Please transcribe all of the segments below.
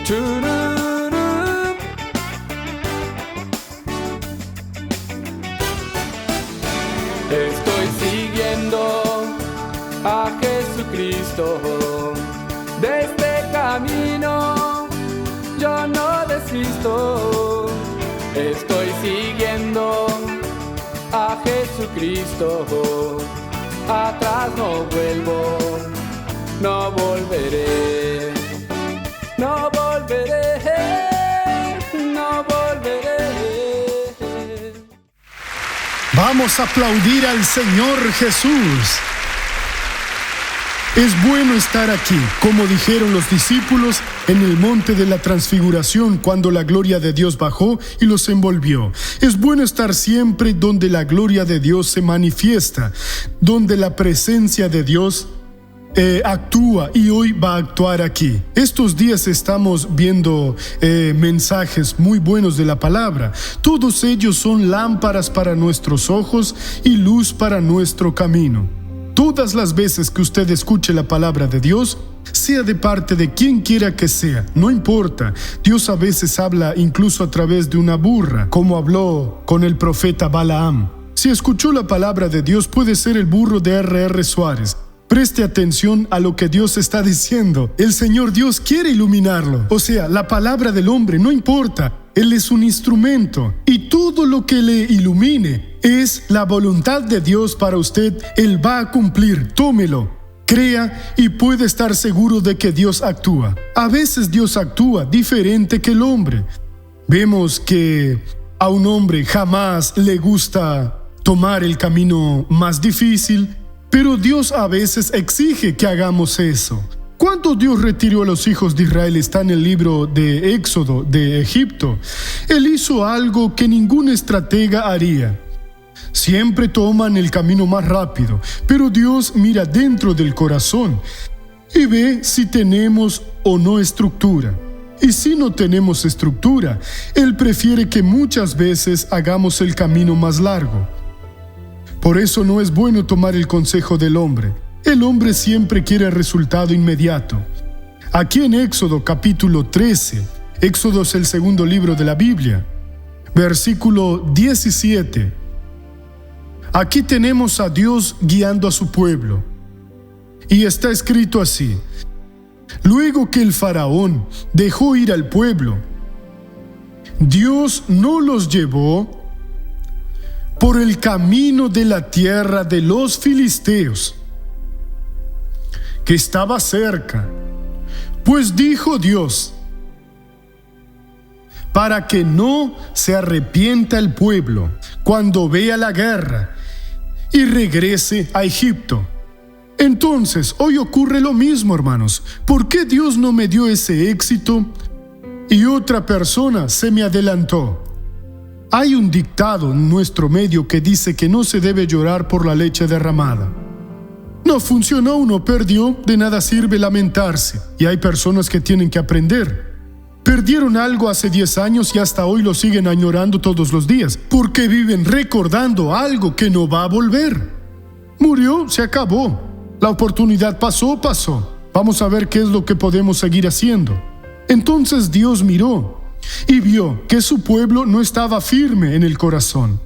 Tururú. Estoy siguiendo a Jesucristo. De este camino yo no desisto. Estoy siguiendo a Jesucristo. Atrás no vuelvo, no volveré, no volveré, no volveré. Vamos a aplaudir al Señor Jesús. Es bueno estar aquí, como dijeron los discípulos en el monte de la transfiguración cuando la gloria de Dios bajó y los envolvió. Es bueno estar siempre donde la gloria de Dios se manifiesta, donde la presencia de Dios actúa, y hoy va a actuar aquí. Estos días estamos viendo mensajes muy buenos de la palabra. Todos ellos son lámparas para nuestros ojos y luz para nuestro camino. Todas las veces que usted escuche la palabra de Dios, sea de parte de quien quiera que sea, no importa. Dios a veces habla incluso a través de una burra, como habló con el profeta Balaam. Si escuchó la palabra de Dios, puede ser el burro de R.R. Suárez. Preste atención a lo que Dios está diciendo. El Señor Dios quiere iluminarlo. O sea, la palabra del hombre no importa. Él es un instrumento, y todo lo que le ilumine es la voluntad de Dios para usted. Él va a cumplir. Tómelo, crea y puede estar seguro de que Dios actúa. A veces Dios actúa diferente que el hombre. Vemos que a un hombre jamás le gusta tomar el camino más difícil, pero Dios a veces exige que hagamos eso. Cuando Dios retiró a los hijos de Israel, está en el libro de Éxodo de Egipto. Él hizo algo que ningún estratega haría. Siempre toman el camino más rápido, pero Dios mira dentro del corazón y ve si tenemos o no estructura. Y si no tenemos estructura, Él prefiere que muchas veces hagamos el camino más largo. Por eso no es bueno tomar el consejo del hombre. El hombre siempre quiere el resultado inmediato. Aquí en Éxodo capítulo 13, Éxodo es el segundo libro de la Biblia, versículo 17. Aquí tenemos a Dios guiando a su pueblo. Y está escrito así: luego que el faraón dejó ir al pueblo, Dios no los llevó por el camino de la tierra de los filisteos, que estaba cerca, pues dijo Dios: para que no se arrepienta el pueblo cuando vea la guerra y regrese a Egipto. Entonces, hoy ocurre lo mismo, hermanos. ¿Por qué Dios no me dio ese éxito y otra persona se me adelantó? Hay un dictado en nuestro medio que dice que no se debe llorar por la leche derramada. No funcionó, uno perdió, de nada sirve lamentarse. Y hay personas que tienen que aprender. Perdieron algo hace 10 años y hasta hoy lo siguen añorando todos los días, porque viven recordando algo que no va a volver. Murió, se acabó. La oportunidad pasó. Vamos a ver qué es lo que podemos seguir haciendo. Entonces Dios miró y vio que su pueblo no estaba firme en el corazón.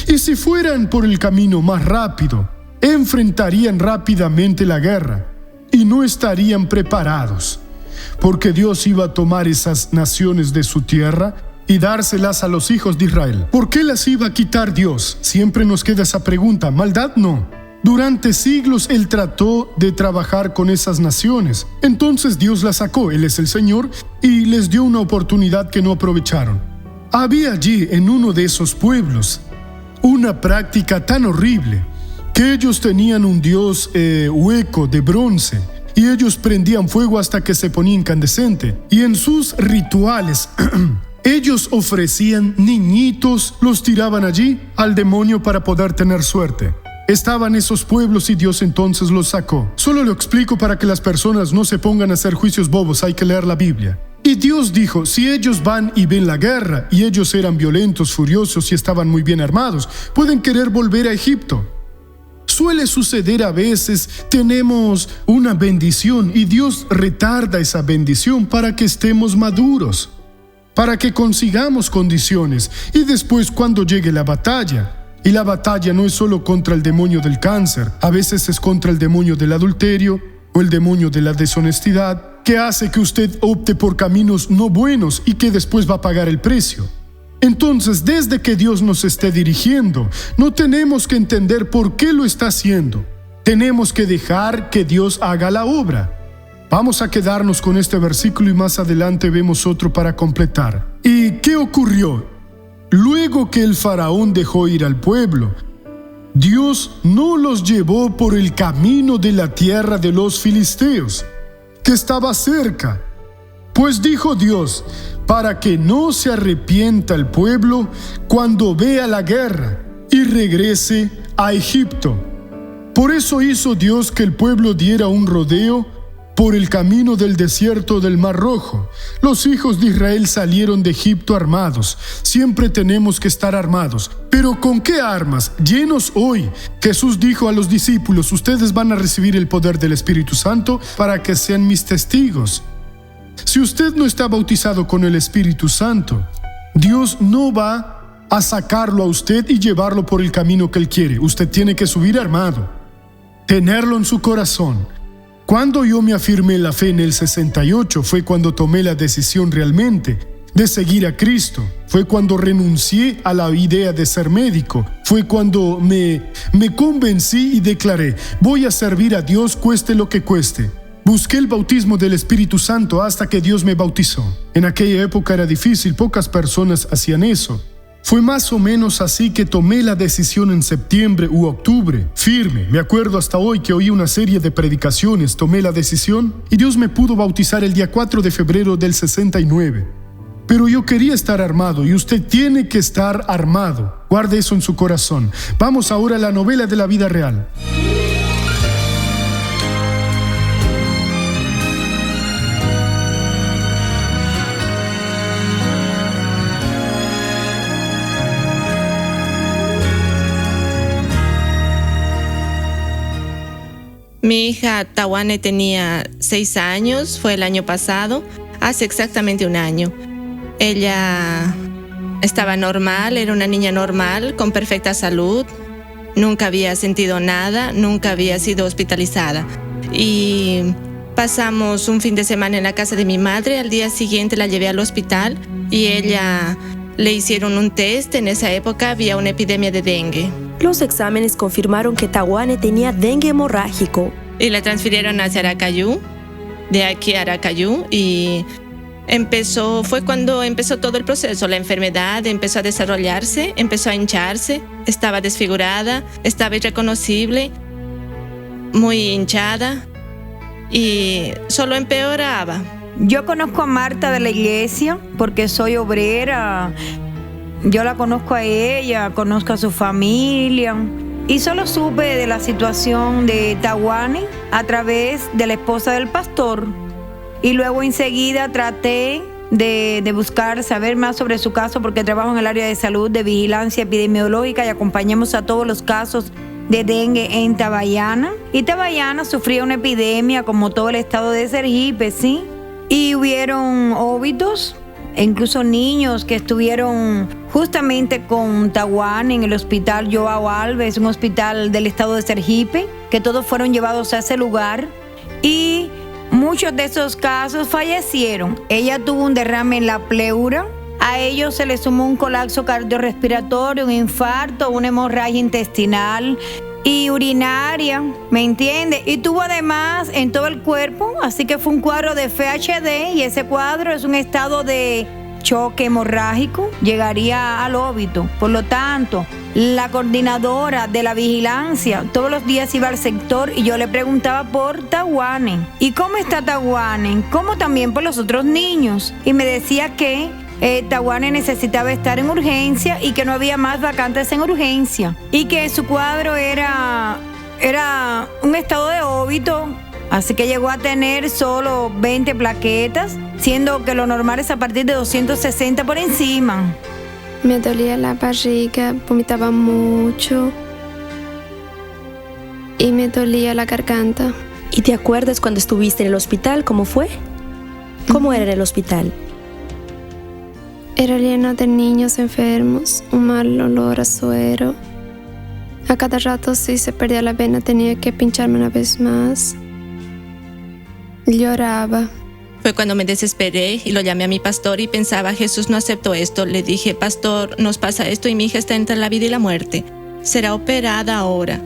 Y si fueran por el camino más rápido, enfrentarían rápidamente la guerra y no estarían preparados, porque Dios iba a tomar esas naciones de su tierra y dárselas a los hijos de Israel. ¿Por qué las iba a quitar Dios? Siempre nos queda esa pregunta. ¿Maldad? No. Durante siglos Él trató de trabajar con esas naciones. Entonces Dios las sacó, Él es el Señor, y les dio una oportunidad que no aprovecharon. Había allí, en uno de esos pueblos, una práctica tan horrible, que ellos tenían un dios hueco de bronce, y ellos prendían fuego hasta que se ponía incandescente. Y en sus rituales, ellos ofrecían niñitos, los tiraban allí al demonio para poder tener suerte. Estaban esos pueblos y Dios entonces los sacó. Solo lo explico para que las personas no se pongan a hacer juicios bobos, hay que leer la Biblia. Y Dios dijo, si ellos van y ven la guerra, y ellos eran violentos, furiosos y estaban muy bien armados, pueden querer volver a Egipto. suele suceder a veces, tenemos una bendición y Dios retarda esa bendición para que estemos maduros, para que consigamos condiciones y después cuando llegue la batalla. Y la batalla no es solo contra el demonio del cáncer, a veces es contra el demonio del adulterio o el demonio de la deshonestidad, que hace que usted opte por caminos no buenos y que después va a pagar el precio. Entonces, desde que Dios nos esté dirigiendo, no tenemos que entender por qué lo está haciendo. Tenemos que dejar que Dios haga la obra. Vamos a quedarnos con este versículo y más adelante vemos otro para completar. ¿Y qué ocurrió? Luego que el faraón dejó ir al pueblo, Dios no los llevó por el camino de la tierra de los filisteos, que estaba cerca. Pues dijo Dios, para que no se arrepienta el pueblo cuando vea la guerra y regrese a Egipto. Por eso hizo Dios que el pueblo diera un rodeo por el camino del desierto del Mar Rojo. Los hijos de Israel salieron de Egipto armados. Siempre tenemos que estar armados. ¿Pero con qué armas? Llenos hoy. Jesús dijo a los discípulos, ustedes van a recibir el poder del Espíritu Santo para que sean mis testigos. Si usted no está bautizado con el Espíritu Santo, Dios no va a sacarlo a usted y llevarlo por el camino que Él quiere. Usted tiene que subir armado, tenerlo en su corazón. Cuando yo me afirmé en la fe en el 68, fue cuando tomé la decisión realmente de seguir a Cristo. Fue cuando renuncié a la idea de ser médico. Fue cuando me convencí y declaré, voy a servir a Dios cueste lo que cueste. Busqué el bautismo del Espíritu Santo hasta que Dios me bautizó. En aquella época era difícil, pocas personas hacían eso. Fue más o menos así que tomé la decisión en septiembre u octubre, firme. Me acuerdo hasta hoy que oí una serie de predicaciones, tomé la decisión y Dios me pudo bautizar el día 4 de febrero del 69. Pero yo quería estar armado y usted tiene que estar armado. Guarde eso en su corazón. Vamos ahora a la novela de la vida real. Mi hija Tawane tenía 6 años, fue el año pasado, hace exactamente un año. Ella estaba normal, era una niña normal, con perfecta salud, nunca había sentido nada, nunca había sido hospitalizada. Y pasamos un fin de semana en la casa de mi madre, al día siguiente la llevé al hospital y ella le hicieron un test. En esa época había una epidemia de dengue. Los exámenes confirmaron que Tawane tenía dengue hemorrágico. Y la transfirieron hacia Aracayú, de aquí a Aracayú, y fue cuando empezó todo el proceso. La enfermedad empezó a desarrollarse, empezó a hincharse, estaba desfigurada, estaba irreconocible, muy hinchada, y solo empeoraba. Yo conozco a Marta de la iglesia porque soy obrera. Yo la conozco a ella, conozco a su familia y solo supe de la situación de Tawane a través de la esposa del pastor. Y luego enseguida traté de buscar, saber más sobre su caso porque trabajo en el área de salud, de vigilancia epidemiológica y acompañamos a todos los casos de dengue en Tabayana. Y Tabayana sufría una epidemia como todo el estado de Sergipe, ¿sí? Y hubieron óbitos, e incluso niños que estuvieron justamente con Tawane en el hospital Joao Alves, un hospital del estado de Sergipe, que todos fueron llevados a ese lugar y muchos de esos casos fallecieron. Ella tuvo un derrame en la pleura, a ellos se le sumó un colapso cardiorrespiratorio, un infarto, una hemorragia intestinal y urinaria, ¿me entiende? Y tuvo además en todo el cuerpo, así que fue un cuadro de FHD y ese cuadro es un estado de choque hemorrágico, llegaría al óbito. Por lo tanto, la coordinadora de la vigilancia todos los días iba al sector y yo le preguntaba por Tawane. ¿Y cómo está Tawane? Como también por los otros niños. Y me decía que Tawane necesitaba estar en urgencia y que no había más vacantes en urgencia y que su cuadro era un estado de óbito, así que llegó a tener solo 20 plaquetas, siendo que lo normal es a partir de 260 por encima. Me dolía la barriga, vomitaba mucho. y me dolía la garganta. ¿Y te acuerdas cuando estuviste en el hospital? ¿Cómo fue? ¿Cómo era en el hospital? Era lleno de niños enfermos, un mal olor a suero. A cada rato, si se perdía la vena, tenía que pincharme una vez más. Lloraba. Fue cuando me desesperé y lo llamé a mi pastor y pensaba, Jesús, no acepto esto. Le dije, pastor, nos pasa esto y mi hija está entre la vida y la muerte. Será operada ahora.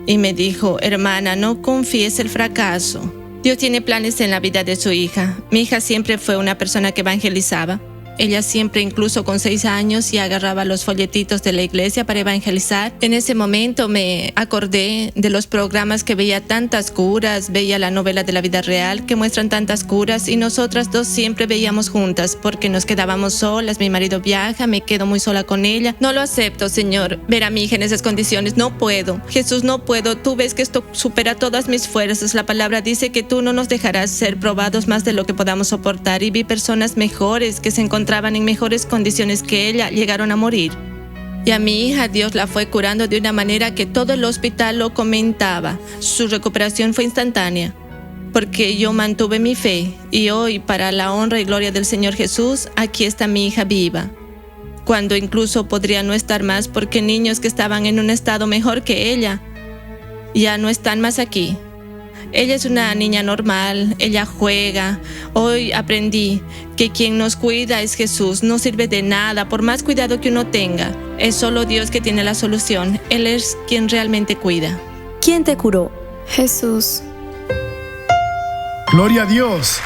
Y me dijo, hermana, no confíes el fracaso. Dios tiene planes en la vida de su hija. Mi hija siempre fue una persona que evangelizaba. Ella siempre, incluso con 6 años, ya agarraba los folletitos de la iglesia para evangelizar. En ese momento me acordé de los programas que veía tantas curas, veía la novela de la vida real que muestran tantas curas y nosotras dos siempre veíamos juntas porque nos quedábamos solas. Mi marido viaja, me quedo muy sola con ella. No lo acepto, Señor, ver a mi hija en esas condiciones. No puedo. Jesús, no puedo. Tú ves que esto supera todas mis fuerzas. La palabra dice que tú no nos dejarás ser probados más de lo que podamos soportar. Y vi personas mejores que se encontraban en mejores condiciones que ella, llegaron a morir. Y a mi hija Dios la fue curando de una manera que todo el hospital lo comentaba. Su recuperación fue instantánea, porque yo mantuve mi fe. Y hoy, para la honra y gloria del Señor Jesús, aquí está mi hija viva. Cuando incluso podría no estar más, porque niños que estaban en un estado mejor que ella, ya no están más aquí. Ella es una niña normal, ella juega. Hoy aprendí que quien nos cuida es Jesús. No sirve de nada, por más cuidado que uno tenga. Es solo Dios que tiene la solución. Él es quien realmente cuida. ¿Quién te curó? Jesús. Gloria a Dios.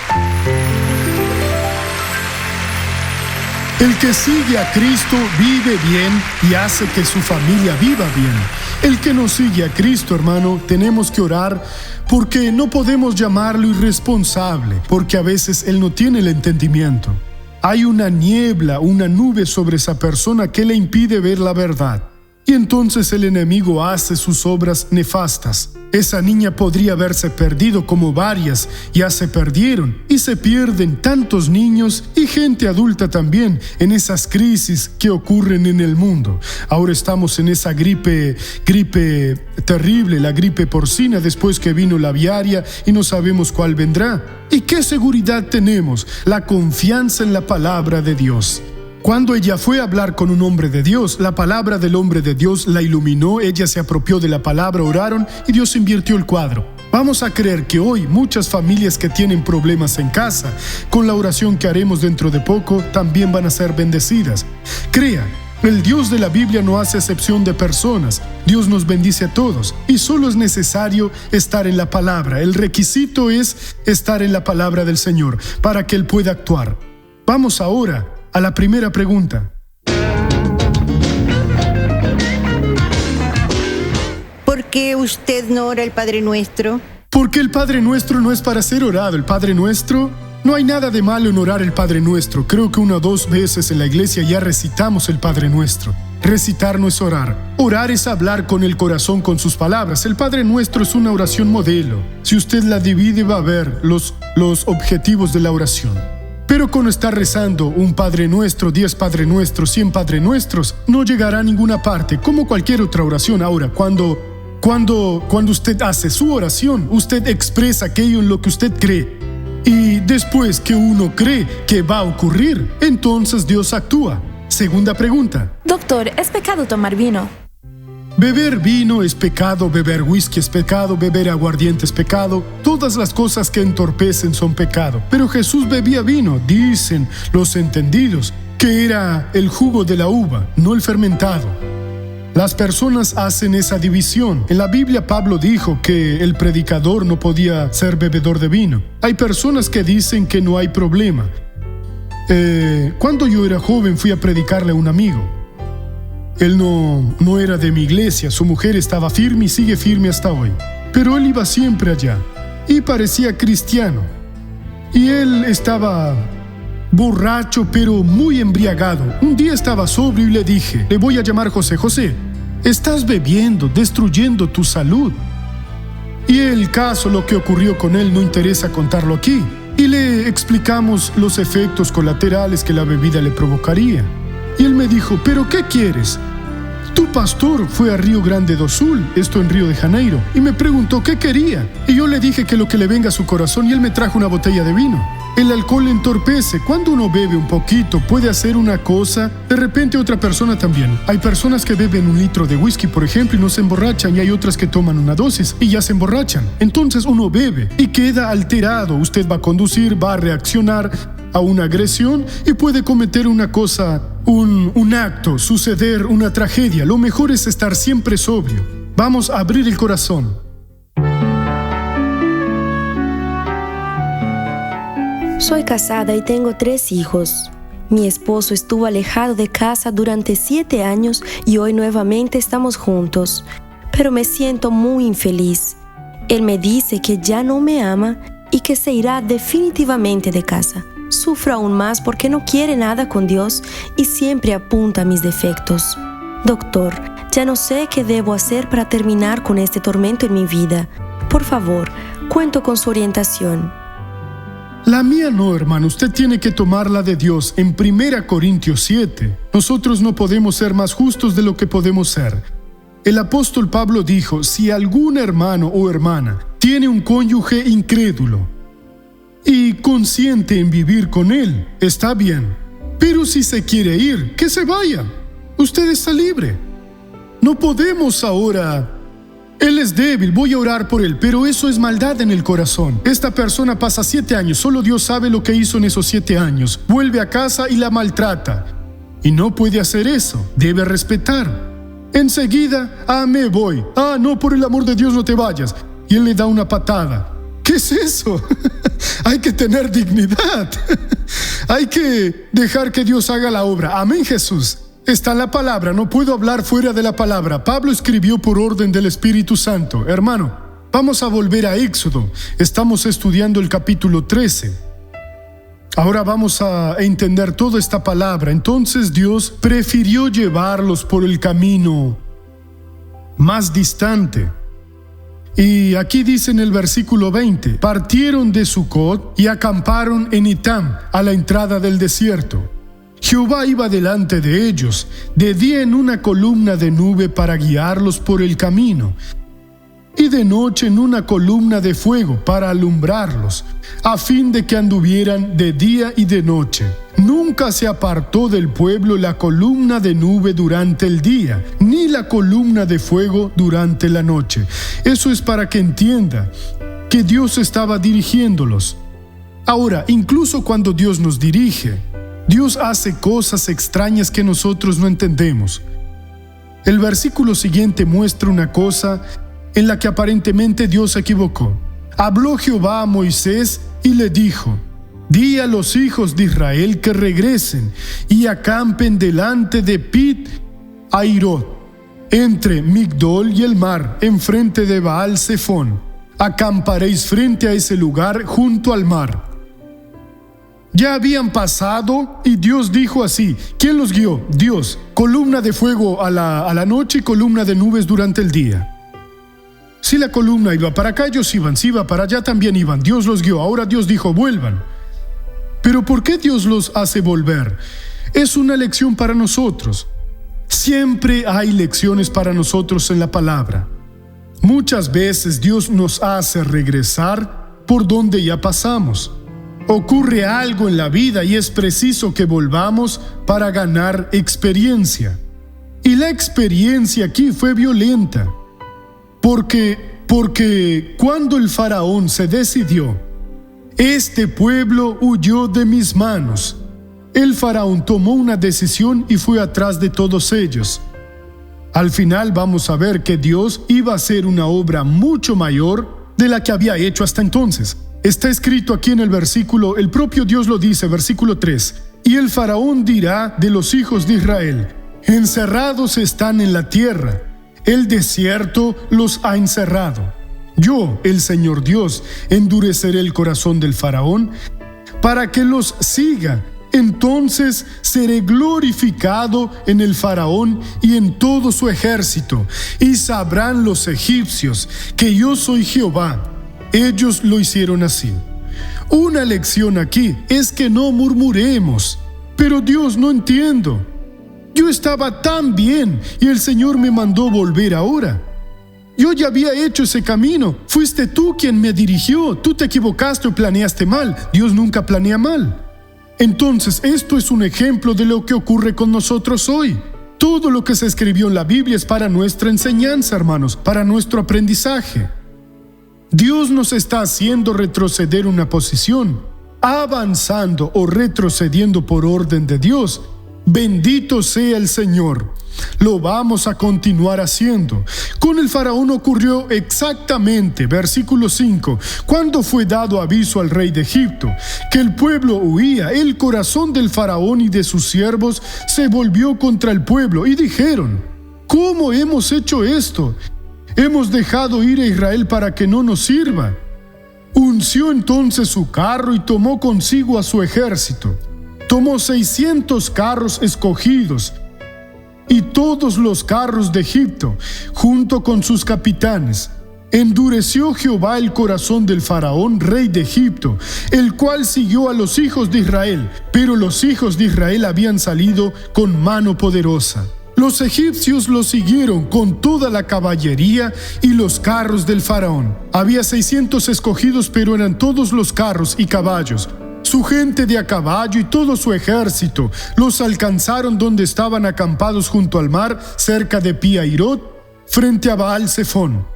El que sigue a Cristo vive bien y hace que su familia viva bien. El que no sigue a Cristo, hermano, tenemos que orar porque no podemos llamarlo irresponsable, porque a veces él no tiene el entendimiento. Hay una niebla, una nube sobre esa persona que le impide ver la verdad. Y entonces el enemigo hace sus obras nefastas. Esa niña podría haberse perdido como varias ya se perdieron y se pierden tantos niños y gente adulta también en esas crisis que ocurren en el mundo. Ahora estamos en esa gripe terrible, la gripe porcina, después que vino la aviaria y no sabemos cuál vendrá. ¿Y qué seguridad tenemos? La confianza en la palabra de Dios. Cuando ella fue a hablar con un hombre de Dios, la palabra del hombre de Dios la iluminó, ella se apropió de la palabra, oraron y Dios invirtió el cuadro. Vamos a creer que hoy muchas familias que tienen problemas en casa, con la oración que haremos dentro de poco, también van a ser bendecidas. Crea, el Dios de la Biblia no hace excepción de personas. Dios nos bendice a todos y solo es necesario estar en la palabra. El requisito es estar en la palabra del Señor para que Él pueda actuar. Vamos ahora a la primera pregunta. ¿Por qué usted no ora el Padre Nuestro? Porque el Padre Nuestro no es para ser orado. El Padre Nuestro, no hay nada de malo en orar el Padre Nuestro. Creo que 1 o 2 veces en la iglesia ya recitamos el Padre Nuestro. Recitar no es orar. Orar es hablar con el corazón, con sus palabras. El Padre Nuestro es una oración modelo. Si usted la divide va a ver los objetivos de la oración. Pero con estar rezando un Padre Nuestro, 10 Padre Nuestros, 100 Padre Nuestros, no llegará a ninguna parte, como cualquier otra oración. Ahora, cuando usted hace su oración, usted expresa aquello en lo que usted cree. Y después que uno cree que va a ocurrir, entonces Dios actúa. Segunda pregunta. Doctor, ¿es pecado tomar vino? Beber vino es pecado, beber whisky es pecado, beber aguardiente es pecado. Todas las cosas que entorpecen son pecado. Pero Jesús bebía vino, dicen los entendidos, que era el jugo de la uva, no el fermentado. Las personas hacen esa división. En la Biblia Pablo dijo que el predicador no podía ser bebedor de vino. Hay personas que dicen que no hay problema. Cuando yo era joven fui a predicarle a un amigo. Él no era de mi iglesia, su mujer estaba firme y sigue firme hasta hoy. Pero él iba siempre allá y parecía cristiano. Y él estaba borracho, pero muy embriagado. Un día estaba sobrio y le dije, le voy a llamar José. José, estás bebiendo, destruyendo tu salud. Y el caso, lo que ocurrió con él, no interesa contarlo aquí. Y le explicamos los efectos colaterales que la bebida le provocaría. Y él me dijo, ¿pero qué quieres? Tu pastor fue a Río Grande do Sul, esto en Río de Janeiro, y me preguntó qué quería. Y yo le dije que lo que le venga a su corazón, y él me trajo una botella de vino. El alcohol entorpece. Cuando uno bebe un poquito, puede hacer una cosa, de repente otra persona también. Hay personas que beben 1 litro de whisky, por ejemplo, y no se emborrachan, y hay otras que toman una dosis y ya se emborrachan. Entonces uno bebe y queda alterado. Usted va a conducir, va a reaccionar a una agresión y puede cometer una cosa, un acto, suceder una tragedia. Lo mejor es estar siempre sobrio. Vamos a abrir el corazón. Soy casada y tengo 3 hijos. Mi esposo estuvo alejado de casa durante 7 años y hoy nuevamente estamos juntos, pero me siento muy infeliz. Él me dice que ya no me ama y que se irá definitivamente de casa. Sufro aún más porque no quiere nada con Dios y siempre apunta a mis defectos. Doctor, ya no sé qué debo hacer para terminar con este tormento en mi vida. Por favor, cuento con su orientación. La mía no, hermano. Usted tiene que tomar la de Dios. En 1 Corintios 7, nosotros no podemos ser más justos de lo que podemos ser. El apóstol Pablo dijo, si algún hermano o hermana tiene un cónyuge incrédulo y consciente en vivir con él, está bien. Pero si se quiere ir, que se vaya. Usted está libre. No podemos ahora... Él es débil, voy a orar por él, pero eso es maldad en el corazón. Esta persona pasa 7 años, solo Dios sabe lo que hizo en esos 7 años. Vuelve a casa y la maltrata. Y no puede hacer eso, debe respetar. Enseguida, me voy. No, por el amor de Dios no te vayas. Y él le da una patada. ¿Qué es eso? Hay que tener dignidad. Hay que dejar que Dios haga la obra. Amén, Jesús. Está en la palabra, no puedo hablar fuera de la palabra. Pablo escribió por orden del Espíritu Santo. Hermano, vamos a volver a Éxodo. Estamos estudiando el capítulo 13. Ahora vamos a entender toda esta palabra. Entonces Dios prefirió llevarlos por el camino más distante. Y aquí dice en el versículo 20, partieron de Sucot y acamparon en Etam, a la entrada del desierto. Jehová iba delante de ellos, de día en una columna de nube para guiarlos por el camino, y de noche en una columna de fuego para alumbrarlos, a fin de que anduvieran de día y de noche. Nunca se apartó del pueblo la columna de nube durante el día, ni la columna de fuego durante la noche. Eso es para que entienda que Dios estaba dirigiéndolos. Ahora, incluso cuando Dios nos dirige, Dios hace cosas extrañas que nosotros no entendemos. El versículo siguiente muestra una cosa en la que aparentemente Dios se equivocó. Habló Jehová a Moisés y le dijo, di a los hijos de Israel que regresen y acampen delante de Pit Hairot, entre Migdol y el mar, enfrente de Baal Zephón. Acamparéis frente a ese lugar junto al mar. Ya habían pasado y Dios dijo así. ¿Quién los guió? Dios. Columna de fuego a la noche y columna de nubes durante el día. Si la columna iba para acá, ellos iban. Si iba para allá, también iban. Dios los guió. Ahora Dios dijo, vuelvan. Pero ¿por qué Dios los hace volver? Es una lección para nosotros. Siempre hay lecciones para nosotros en la palabra. Muchas veces Dios nos hace regresar por donde ya pasamos. Ocurre algo en la vida y es preciso que volvamos para ganar experiencia. Y la experiencia aquí fue violenta. Porque cuando el faraón se decidió, este pueblo huyó de mis manos. El faraón tomó una decisión y fue atrás de todos ellos. Al final vamos a ver que Dios iba a hacer una obra mucho mayor de la que había hecho hasta entonces. Está escrito aquí en el versículo, el propio Dios lo dice, versículo 3. Y el faraón dirá de los hijos de Israel, encerrados están en la tierra, el desierto los ha encerrado. Yo, el Señor Dios, endureceré el corazón del faraón para que los siga. Entonces seré glorificado en el faraón y en todo su ejército, y sabrán los egipcios que yo soy Jehová. Ellos lo hicieron así. Una lección aquí es que no murmuremos. Pero Dios, no entiendo. Yo estaba tan bien y el Señor me mandó volver ahora. Yo ya había hecho ese camino. Fuiste tú quien me dirigió. Tú te equivocaste o planeaste mal. Dios nunca planea mal. Entonces, esto es un ejemplo de lo que ocurre con nosotros hoy. Todo lo que se escribió en la Biblia es para nuestra enseñanza, hermanos, para nuestro aprendizaje. Dios nos está haciendo retroceder una posición, avanzando o retrocediendo por orden de Dios. Bendito sea el Señor. Lo vamos a continuar haciendo. Con el faraón ocurrió exactamente, versículo 5, cuando fue dado aviso al rey de Egipto, que el pueblo huía, el corazón del faraón y de sus siervos se volvió contra el pueblo y dijeron: ¿cómo hemos hecho esto? Hemos dejado ir a Israel para que no nos sirva. Unció entonces su carro y tomó consigo a su ejército. Tomó 600 carros escogidos y todos los carros de Egipto, junto con sus capitanes. Endureció Jehová el corazón del faraón, rey de Egipto, el cual siguió a los hijos de Israel, pero los hijos de Israel habían salido con mano poderosa. Los egipcios los siguieron con toda la caballería y los carros del faraón. Había 600 escogidos, pero eran todos los carros y caballos. Su gente de a caballo y todo su ejército los alcanzaron donde estaban acampados junto al mar, cerca de Pi-Hahirot, frente a Baal-Zephón.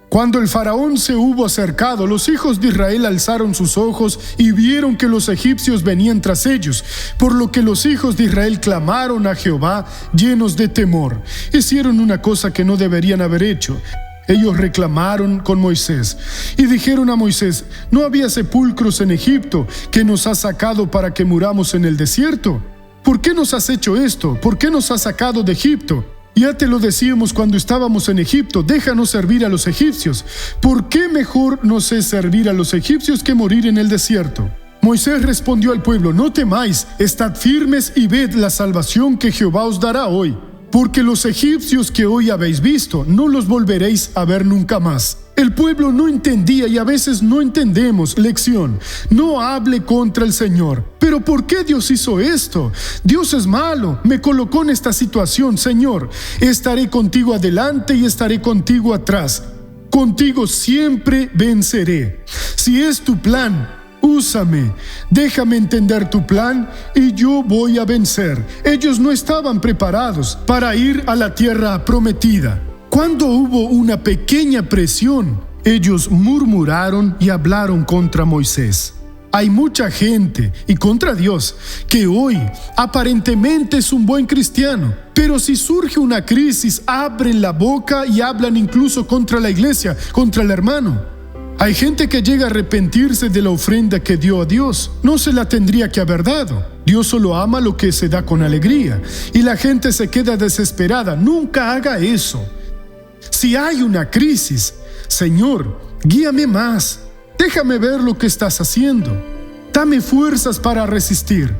Cuando el faraón se hubo acercado, los hijos de Israel alzaron sus ojos y vieron que los egipcios venían tras ellos, por lo que los hijos de Israel clamaron a Jehová llenos de temor. Hicieron una cosa que no deberían haber hecho. Ellos reclamaron con Moisés y dijeron a Moisés: ¿no había sepulcros en Egipto que nos has sacado para que muramos en el desierto? ¿Por qué nos has hecho esto? ¿Por qué nos has sacado de Egipto? Ya te lo decíamos cuando estábamos en Egipto: déjanos servir a los egipcios. ¿Por qué mejor nos es servir a los egipcios que morir en el desierto? Moisés respondió al pueblo: no temáis, estad firmes y ved la salvación que Jehová os dará hoy. Porque los egipcios que hoy habéis visto, no los volveréis a ver nunca más. El pueblo no entendía y a veces no entendemos. Lección: no hable contra el Señor. ¿Pero por qué Dios hizo esto? Dios es malo, me colocó en esta situación. Señor, estaré contigo adelante y estaré contigo atrás. Contigo siempre venceré. Si es tu plan, úsame, déjame entender tu plan y yo voy a vencer. Ellos no estaban preparados para ir a la tierra prometida. Cuando hubo una pequeña presión, ellos murmuraron y hablaron contra Moisés. Hay mucha gente, y contra Dios, que hoy aparentemente es un buen cristiano, pero si surge una crisis, abren la boca y hablan incluso contra la iglesia, contra el hermano. Hay gente que llega a arrepentirse de la ofrenda que dio a Dios. No se la tendría que haber dado. Dios solo ama lo que se da con alegría. Y la gente se queda desesperada. Nunca haga eso. Si hay una crisis, Señor, guíame más. Déjame ver lo que estás haciendo. Dame fuerzas para resistir.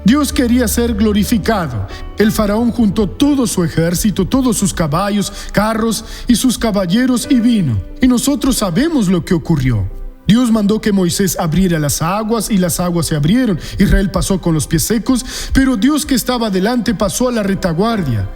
Dios quería ser glorificado. El faraón juntó todo su ejército, todos sus caballos, carros y sus caballeros y vino. Y nosotros sabemos lo que ocurrió. Dios mandó que Moisés abriera las aguas y las aguas se abrieron. Israel pasó con los pies secos, pero Dios que estaba delante pasó a la retaguardia.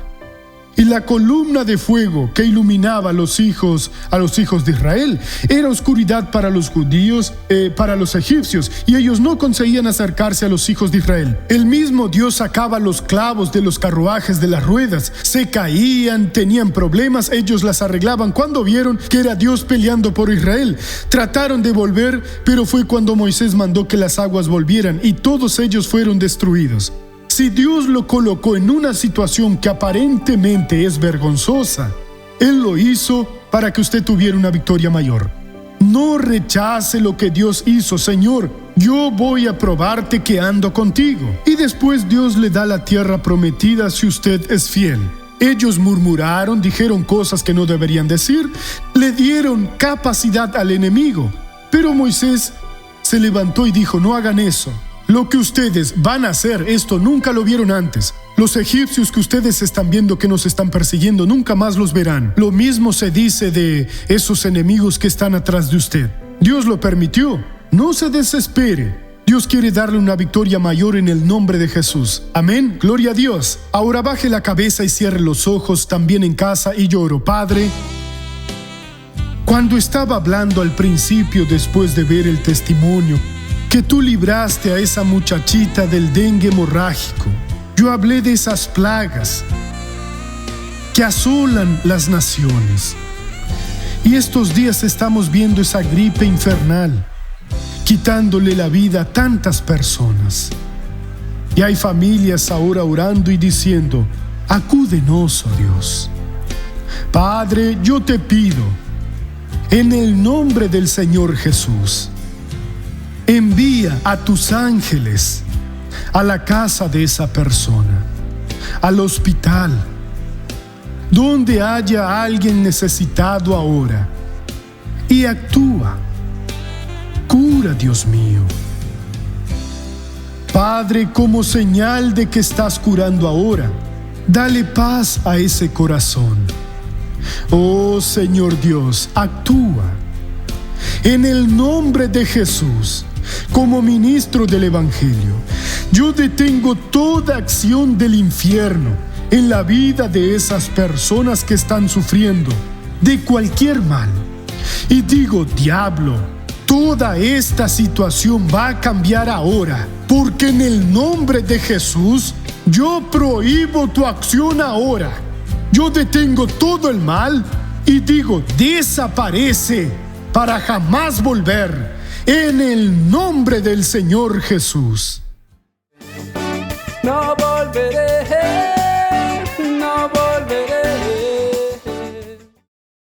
Y la columna de fuego que iluminaba a los hijos de Israel era oscuridad para los judíos, para los egipcios, y ellos no conseguían acercarse a los hijos de Israel. El mismo Dios sacaba los clavos de los carruajes de las ruedas, se caían, tenían problemas, ellos las arreglaban. Cuando vieron que era Dios peleando por Israel, trataron de volver, pero fue cuando Moisés mandó que las aguas volvieran y todos ellos fueron destruidos. Si Dios lo colocó en una situación que aparentemente es vergonzosa, Él lo hizo para que usted tuviera una victoria mayor. No rechace lo que Dios hizo. Señor, yo voy a probarte que ando contigo. Y después Dios le da la tierra prometida si usted es fiel. Ellos murmuraron, dijeron cosas que no deberían decir, le dieron capacidad al enemigo. Pero Moisés se levantó y dijo: no hagan eso. Lo que ustedes van a hacer, esto nunca lo vieron antes. Los egipcios que ustedes están viendo que nos están persiguiendo, nunca más los verán. Lo mismo se dice de esos enemigos que están atrás de usted. Dios lo permitió. No se desespere. Dios quiere darle una victoria mayor en el nombre de Jesús. Amén. Gloria a Dios. Ahora baje la cabeza y cierre los ojos también en casa y lloro. Padre, cuando estaba hablando al principio, después de ver el testimonio, que tú libraste a esa muchachita del dengue hemorrágico, yo hablé de esas plagas que asolan las naciones. Y estos días estamos viendo esa gripe infernal, quitándole la vida a tantas personas. Y hay familias ahora orando y diciendo, acúdenos, oh Dios. Padre, yo te pido, en el nombre del Señor Jesús, envía a tus ángeles a la casa de esa persona, al hospital, donde haya alguien necesitado ahora, y actúa. Cura, Dios mío. Padre, como señal de que estás curando ahora, dale paz a ese corazón. Oh Señor Dios, actúa. En el nombre de Jesús, como ministro del Evangelio, yo detengo toda acción del infierno en la vida de esas personas que están sufriendo de cualquier mal. Y digo, diablo, toda esta situación va a cambiar ahora, porque en el nombre de Jesús, yo prohíbo tu acción ahora. Yo detengo todo el mal y digo, desaparece para jamás volver, en el nombre del Señor Jesús. No volveré.